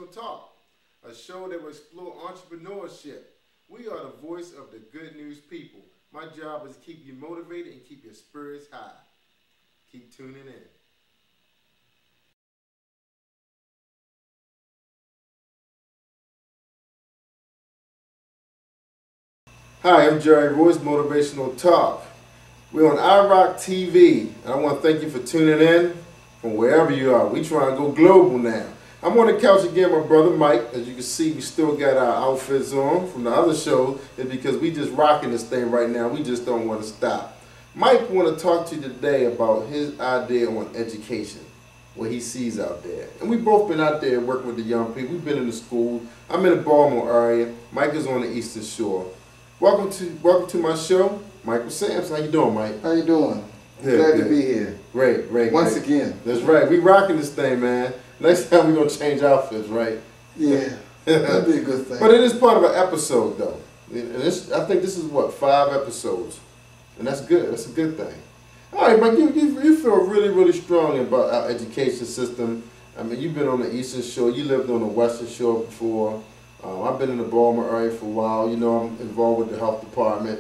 Motivational Talk, a show that will explore entrepreneurship. We are the voice of the good news people. My job is to keep you motivated and keep your spirits high. Keep tuning in. Hi, I'm Jerry Royce, Motivational Talk. We're on iRock TV, and I want to thank you for tuning in from wherever you are. We try and go global now. I'm on the couch again, my brother Mike. As you can see, we still got our outfits on from the other show. It's because we just rocking this thing right now. We just don't want to stop. Mike want to talk to you today about his idea on education, what he sees out there. And we both been out there working with the young people. We've been in the school. I'm in the Baltimore area. Mike is on the Eastern Shore. Welcome to my show, Michael Sampson. How you doing, Mike? How you doing? Glad to be here. Great. Once again. That's right. We rocking this thing, man. Next time we're going to change outfits, right? Yeah, that'd be a good thing. But it is part of an episode, though. And I think this is, what, 5 episodes. And that's good. That's a good thing. All right, Mike, you feel really, really strong about our education system. I mean, you've been on the Eastern Shore. You lived on the Western Shore before. I've been in the Baltimore area for a while. You know, I'm involved with the health department.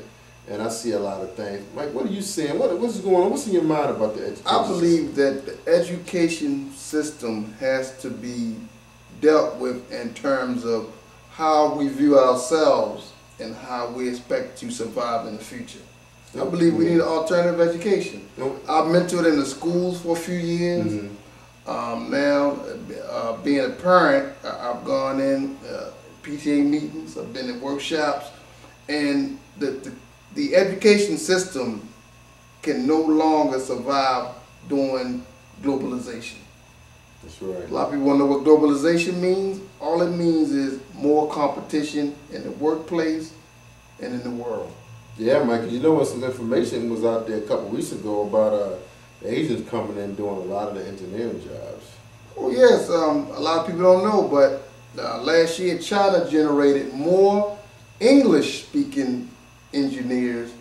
And I see a lot of things. Mike, what are you saying? What's going on? What's in your mind about the education I believe that the education system has to be dealt with in terms of how we view ourselves and how we expect to survive in the future. I believe we need an alternative education. I've mentored in the schools for a few years. Now, being a parent, I've gone in PTA meetings, I've been in workshops, and the education system can no longer survive during globalization. That's right. A lot of people want to know what globalization means. All it means is more competition in the workplace and in the world. Yeah, Mike, you know what, some information was out there a couple weeks ago about the Asians coming in doing a lot of the engineering jobs. Oh yes, a lot of people don't know, but last year China generated more English-speaking engineers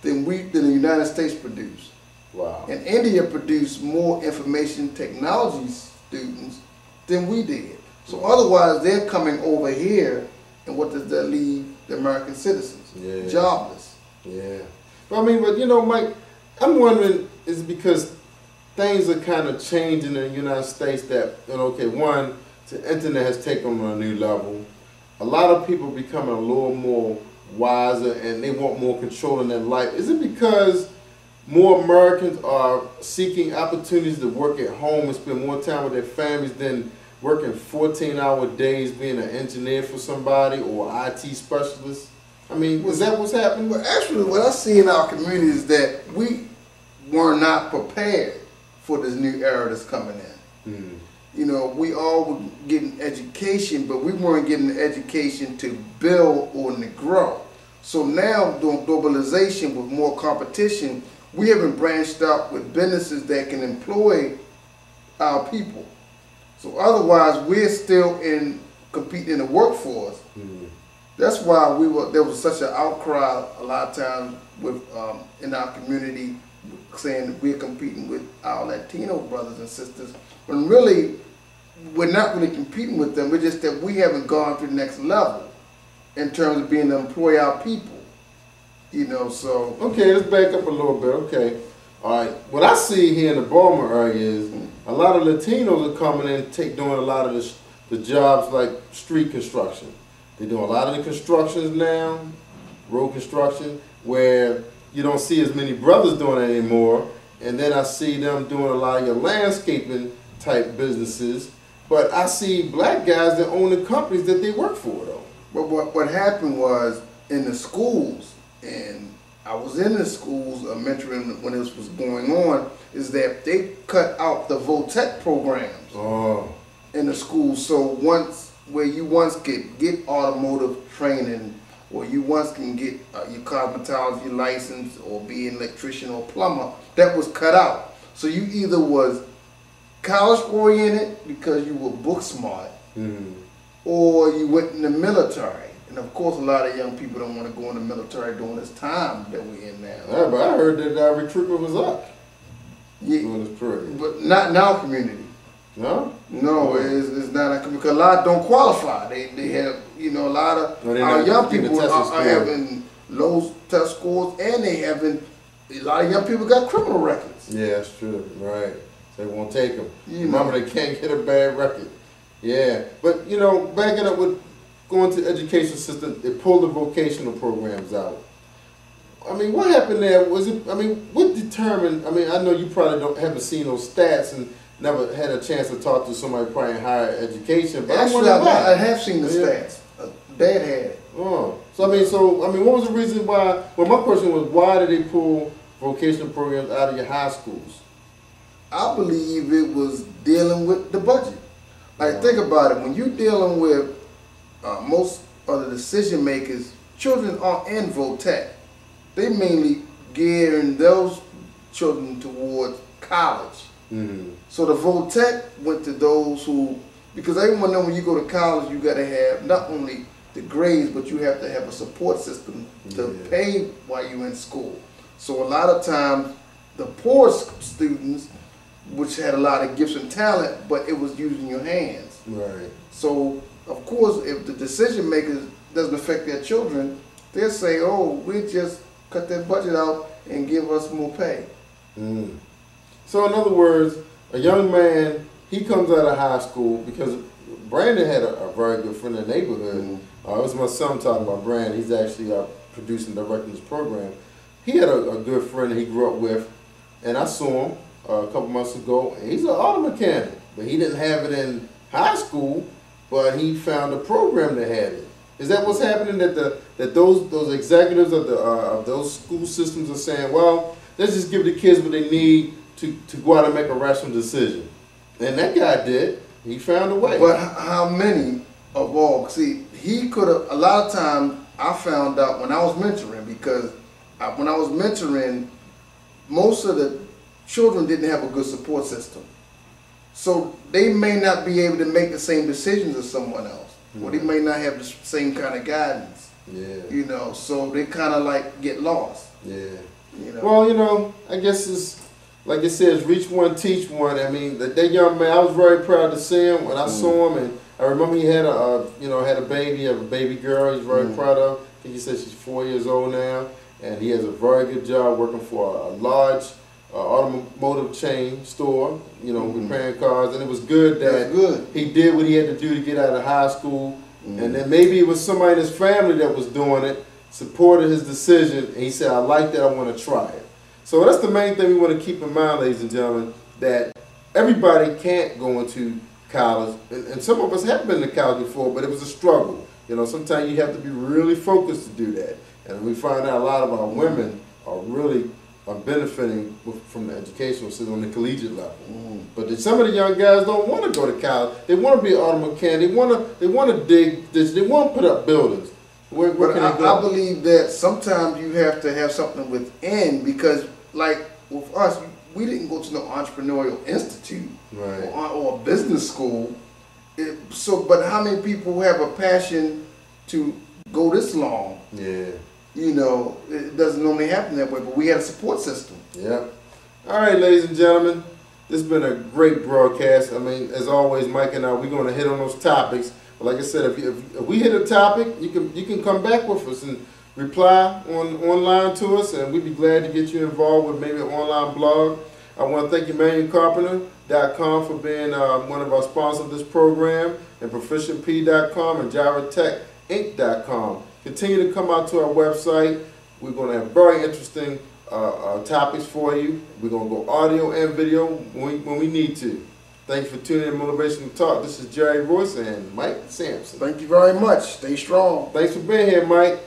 than the United States produced. Wow. And India produced more information technology students than we did. So otherwise they're coming over here, and what does that leave the American citizens? Yeah. Jobless. Yeah. But you know, Mike, I'm wondering, is it because things are kind of changing in the United States that, you know, okay, one, the internet has taken on a new level. A lot of people becoming a little more wiser and they want more control in their life. Is it because more Americans are seeking opportunities to work at home and spend more time with their families than working 14-hour days being an engineer for somebody or an IT specialist? I mean, is that what's happening? Well, actually, what I see in our community is that we were not prepared for this new era that's coming in. You know, we all were getting education, but we weren't getting the education to build or to grow. So now, during globalization with more competition, we haven't branched out with businesses that can employ our people. So otherwise, we're still competing in the workforce. That's why there was such an outcry a lot of times with in our community saying that we're competing with our Latino brothers and sisters, when really we're not really competing with them. We're just that we haven't gone to the next level in terms of being to employ our people. You know, so okay, let's back up a little bit. Okay, all right. What I see here in the Baltimore area is a lot of Latinos are coming in, doing a lot of the jobs like street construction. They're doing a lot of the constructions now, road construction, where you don't see as many brothers doing it anymore. And then I see them doing a lot of your landscaping type businesses. But I see black guys that own the companies that they work for, though. But what happened was in the schools, and I was in the schools mentoring when this was going on, is that they cut out the VOTEC programs in the schools. So where you once could get automotive training, or you once can get your cosmetology license or be an electrician or plumber, that was cut out. So you either was college oriented because you were book smart, or you went in the military. And of course, a lot of young people don't want to go in the military during this time that we're in now. Yeah, but I heard that recruitment was up. Yeah, during this period. but not in our community. No? No, it's not because a lot don't qualify. They have, you know, a lot of our young people are having low test scores, and a lot of young people got criminal records. Yeah, that's true. Right. They won't take them. Remember, they can't get a bad record. Yeah, but you know, backing up with going to the education system, they pulled the vocational programs out. I mean, what happened there? Was it? I mean, what determined? I mean, I know you probably haven't seen those stats and never had a chance to talk to somebody probably in higher education. But actually, I have seen the stats. Dad had it. Oh, so I mean, what was the reason why? Well, my question was, why did they pull vocational programs out of your high schools? I believe it was dealing with the budget. Like, think about it. When you're dealing with most of the decision makers, children are in VOTEC. They mainly gearing those children towards college. So the VOTEC went to those who, because everyone knows when you go to college, you got to have not only the grades, but you have to have a support system to pay while you're in school. So a lot of times, the poor students, which had a lot of gifts and talent, but it was using your hands. Right. So, of course, if the decision makers doesn't affect their children, they'll say, oh, we just cut that budget out and give us more pay. So, in other words, a young man, he comes out of high school because Brandon had a very good friend in the neighborhood. It was my son talking about Brandon. He's actually producing and directing this program. He had a good friend that he grew up with, and I saw him a couple months ago. And he's an auto mechanic, but he didn't have it in high school, but he found a program that had it. Is that what's happening? That those executives of those school systems are saying, well, let's just give the kids what they need to go out and make a rational decision. And that guy did. He found a way. But how many of all? See, he could have. A lot of times, I found out when I was mentoring, because when I was mentoring, most of the children didn't have a good support system. So they may not be able to make the same decisions as someone else. Or they may not have the same kind of guidance. Yeah. You know, so they kind of like get lost. Yeah. You know? Well, you know, I guess it's like it says, reach one, teach one. I mean, that young man, I was very proud to see him when I saw him, and I remember he had a baby girl. He's very proud of. I think he said she's 4 years old now, and he has a very good job working for a large automotive chain store, you know, repairing cars. And it was good that he did what he had to do to get out of high school, and then maybe it was somebody in his family that was doing it, supported his decision, and he said, I like that, I want to try it. So that's the main thing we want to keep in mind, ladies and gentlemen, that everybody can't go into college, and some of us have been to college before, but it was a struggle. You know, sometimes you have to be really focused to do that. And we find out a lot of our women are really benefiting from the educational system on the collegiate level. But some of the young guys don't want to go to college. They want to be an auto mechanic. They want to dig this. They want to put up buildings. Where can they go? I believe that sometimes you have to have something within, because like with us, we didn't go to no entrepreneurial institute or a business school. But how many people have a passion to go this long? Yeah. You know, it doesn't normally happen that way, but we had a support system. Yeah. All right, ladies and gentlemen, this has been a great broadcast. I mean, as always, Mike and I, we're going to hit on those topics. But like I said, if we hit a topic, you can come back with us and reply online to us, and we'd be glad to get you involved with maybe an online blog. I want to thank EmmanuelCarpenter.com for being one of our sponsors of this program, and ProficientP.com and JavaTechInc.com. Continue to come out to our website. We're going to have very interesting topics for you. We're going to go audio and video when we need to. Thanks for tuning in to Motivational Talk. This is Jerry Royce and Mike Sampson. Thank you very much. Stay strong. Thanks for being here, Mike.